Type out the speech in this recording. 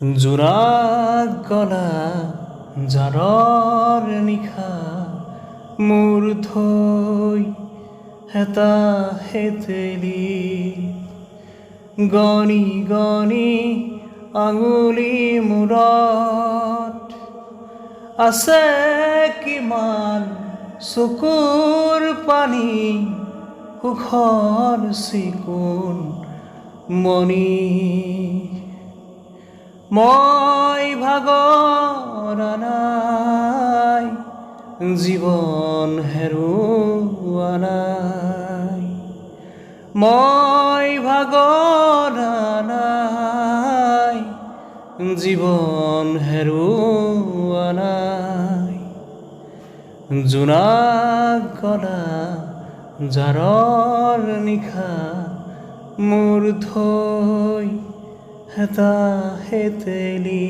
জোনাক গলা জাৰৰ নিশা মোৰ থৈ হেতাহে তেলি গণি গণি আঙুলি মূৰত আছে কিমান চকুৰ পানী সুখৰ চিকুণ মণি মই ভাগৰ নাই জীৱন হেৰুৱা নাই মই ভাগৰ নাই জীৱন হেৰুৱা নাই জোনাক গলা জাৰৰ নিশা মোৰ থৈ হেতাহে তেলি